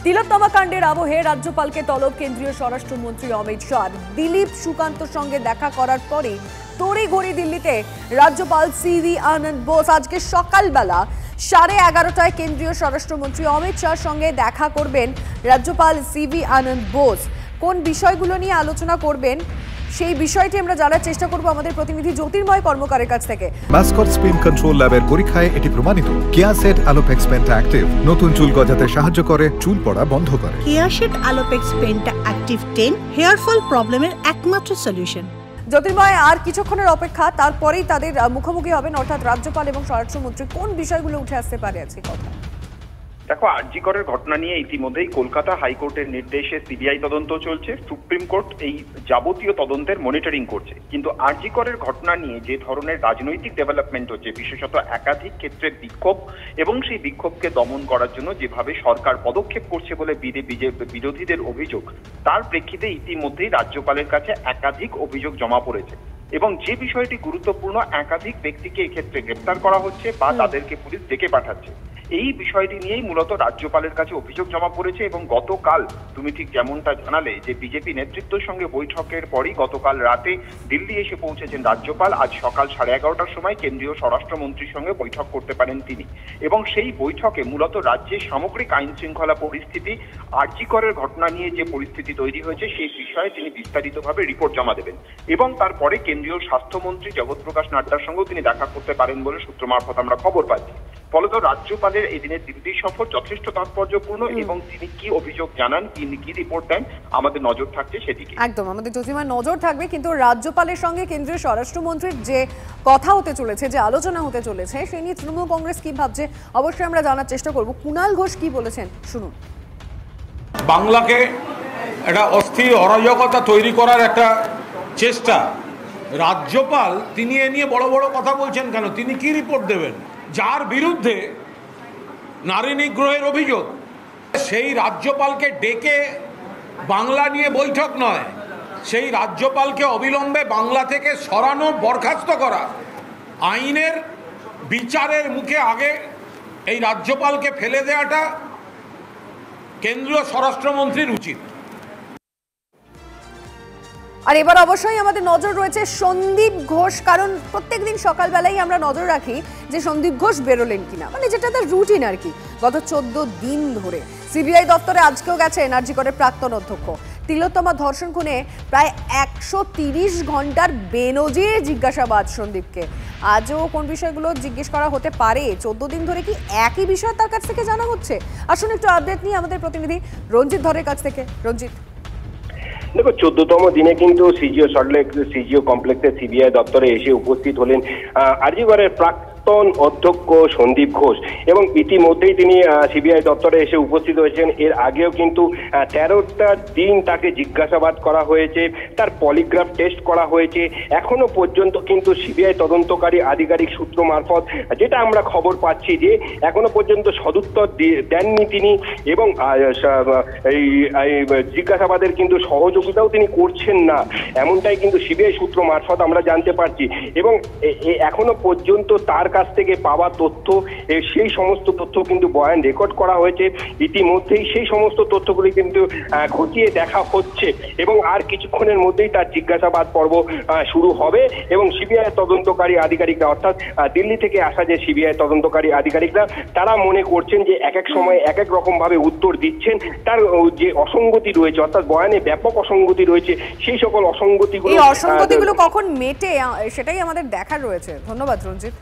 তিলোত্তমা কাণ্ডের আবহে রাজ্যপালকে তলব কেন্দ্রীয় স্বরাষ্ট্রমন্ত্রী অমিত শাহ। দিলীপ সুকান্তর সঙ্গে দেখা করার পরে তড়িঘড়ি দিল্লিতে রাজ্যপাল সিভি আনন্দ বোস। আজকে সকালবেলা 11:30টায় কেন্দ্রীয় স্বরাষ্ট্রমন্ত্রী অমিত শাহর সঙ্গে দেখা করবেন রাজ্যপাল সিভি আনন্দ বোস। কোন বিষয়গুলো নিয়ে আলোচনা করবেন সেই বিষয়টি আমরা জানার চেষ্টা করব আমাদের প্রতিনিধি জ্যোতির্ময় কর্মকারের কাছ থেকে। মাসকট স্পিন কন্ট্রোল ল্যাবের পরীক্ষায় এটি প্রমাণিত। কেয়াসেট আলোপেক্স পেন্টা অ্যাক্টিভ নতুন চুল গজাতে সাহায্য করে, চুল পড়া বন্ধ করে। কেয়াসেট আলোপেক্স পেন্টা অ্যাক্টিভ 10 হেয়ার ফল প্রবলেমের একমাত্র সলিউশন। জ্যোতির্ময়, আর কিছুক্ষণের অপেক্ষা, তারপরেই তাদের মুখোমুখি হবেন অর্থাৎ রাজ্যপাল এবং স্বরাষ্ট্রমন্ত্রী। কোন বিষয়গুলো উঠে আসতে পারে আজকে কথা? দেখো, আরজি করের ঘটনা নিয়ে ইতিমধ্যেই কলকাতা হাইকোর্টের নির্দেশে সিবিআই তদন্ত চলছে। সুপ্রিম কোর্ট এই যাবতীয় তদন্তের মনিটরিং করছে। কিন্তু আরজি করের ঘটনা নিয়ে যে ধরনের রাজনৈতিক ডেভেলপমেন্ট হচ্ছে, বিশেষত একাধিক ক্ষেত্রে বিক্ষোভ এবং সেই বিক্ষোভকে দমন করার জন্য যেভাবে সরকার পদক্ষেপ করছে বলে বিরোধীদের অভিযোগ, তার প্রেক্ষিতে ইতিমধ্যেই রাজ্যপালের কাছে একাধিক অভিযোগ জমা পড়েছে এবং যে বিষয়টি গুরুত্বপূর্ণ, একাধিক ব্যক্তিকে এক্ষেত্রে গ্রেপ্তার করা হচ্ছে বা তাদেরকে পুলিশ ডেকে পাঠাচ্ছে। এই বিষয়টি নিয়েই মূলত রাজ্যপালের কাছে অভিযোগ জমা পড়েছে। এবং গতকাল তুমি ঠিক যেমনটা জানালে যে বিজেপি নেতৃত্বের সঙ্গে বৈঠকের পরই গতকাল রাতে দিল্লি এসে পৌঁছেছেন রাজ্যপাল। আজ সকাল 11:30টার সময় কেন্দ্রীয় স্বরাষ্ট্রমন্ত্রীর সঙ্গে বৈঠক করতে পারেন তিনি এবং সেই বৈঠকে মূলত রাজ্যের সামগ্রিক আইন শৃঙ্খলা পরিস্থিতি, আরজি করের ঘটনা নিয়ে যে পরিস্থিতি তৈরি হয়েছে সেই বিষয়ে তিনি বিস্তারিতভাবে রিপোর্ট জমা দেবেন এবং তারপরে কেন্দ্রীয় স্বাস্থ্যমন্ত্রী জগৎ প্রকাশ নাড্ডার সঙ্গেও তিনি দেখা করতে পারেন বলে সূত্র মারফত আমরা খবর পাচ্ছি। ফলত রাজ্যপালের এই দিনের দিল্লি সফর যথেষ্ট তাৎপর্যপূর্ণ এবং তিনি কি অভিযোগ জানান, তিনি কি রিপোর্ট দেন, আমাদের নজর থাকছে সেদিকে। একদম আমাদের জ্যোতির্ময় নজর থাকবে। কিন্তু রাজ্যপালের সঙ্গে কেন্দ্রীয় স্বরাষ্ট্রমন্ত্রীর যে কথা হতে চলেছে, যে আলোচনা হতে চলেছে, সেই নিয়ে তৃণমূল কংগ্রেস কি ভাবছে অবশ্যই আমরা জানার চেষ্টা করব। কুণাল ঘোষ কি বলেছেন শুনুন। বাংলাকে একটা অস্থির অরাজকতা তৈরি করার একটা চেষ্টা। রাজ্যপাল তিনি এ নিয়ে বড় বড় কথা বলছেন কেন? তিনি কি রিপোর্ট দেবেন? যার বিরুদ্ধে নারী নিগ্রহের অভিযোগ, সেই রাজ্যপালকে ডেকে বাংলা নিয়ে বৈঠক নয়, সেই রাজ্যপালকে অবিলম্বে বাংলা থেকে সরানো, বরখাস্ত করা, আইনের বিচারের মুখে আগে এই রাজ্যপালকে ফেলে দেওয়াটা কেন্দ্রীয় স্বরাষ্ট্রমন্ত্রীর উচিত। আর এবার অবশ্যই আমাদের নজর রয়েছে সন্দীপ ঘোষ, কারণ প্রত্যেকদিন সকালবেলাই আমরা নজর রাখি যে সন্দীপ ঘোষ বেরোলেন কিনা, মানে যেটা তার রুটিন আর কি। গত 14 দিন ধরে সিবিআই দপ্তরে আজকেও গেছে এনআরজি করের প্রাক্তন অধ্যক্ষ। তিলোত্তমা ধর্ষণ খুনে প্রায় 130 ঘন্টার বেনজির জিজ্ঞাসাবাদ সন্দীপকে। আজও কোন বিষয়গুলো জিজ্ঞেস করা হতে পারে? 14 দিন ধরে কি একই বিষয় তার কাছ থেকে জানা হচ্ছে? আসুন একটু আপডেট নিয়ে আমাদের প্রতিনিধি রঞ্জিত ধরের কাছ থেকে। রঞ্জিত, দেখো, 14তম দিনে কিন্তু সিজিও সল্টলেক সিজিও কমপ্লেক্সের সিবিআই দপ্তরে এসে উপস্থিত হলেন আরজি করের প্রাক্তন অধ্যক্ষ সন্দীপ ঘোষ এবং ইতিমধ্যেই তিনি সিবিআই দপ্তরে এসে উপস্থিত হয়েছেন। এর আগেও কিন্তু 13টা দিন তাকে জিজ্ঞাসাবাদ করা হয়েছে, তার পলিগ্রাফ টেস্ট করা হয়েছে। এখনো পর্যন্ত কিন্তু সিবিআই তদন্তকারী আধিকারিক সূত্র মারফত যেটা আমরা খবর পাচ্ছি যে এখনো পর্যন্ত সদুত্তর দেননি তিনি এবং এই জিজ্ঞাসাবাদের কিন্তু সহযোগিতাও তিনি করছেন না, এমনটাই কিন্তু সিবিআই সূত্র মারফত আমরা জানতে পারছি। এবং এখনো পর্যন্ত তার কাছ থেকে পাওয়া তথ্য, সেই সমস্ত তথ্য কিন্তু বয়ান রেকর্ড করা হয়েছে। ইতিমধ্যেই সেই সমস্ত তথ্যগুলি কিন্তু খতিয়ে দেখা হচ্ছে এবং আর কিছুক্ষণের মধ্যেই তার জিজ্ঞাসাবাদ পর্ব শুরু হবে এবং সিবিআই তদন্তকারী আধিকারিকরা, অর্থাৎ দিল্লি থেকে আসা যে সিবিআই তদন্তকারী আধিকারিকরা, তারা মনে করছেন যে এক এক সময় এক এক রকম ভাবে উত্তর দিচ্ছেন। তার যে অসঙ্গতি রয়েছে, অর্থাৎ বয়ানে ব্যাপক অসঙ্গতি রয়েছে, সেই সকল অসঙ্গতিগুলো কখন মেটে সেটাই আমাদের দেখার রয়েছে। ধন্যবাদ রঞ্জিত।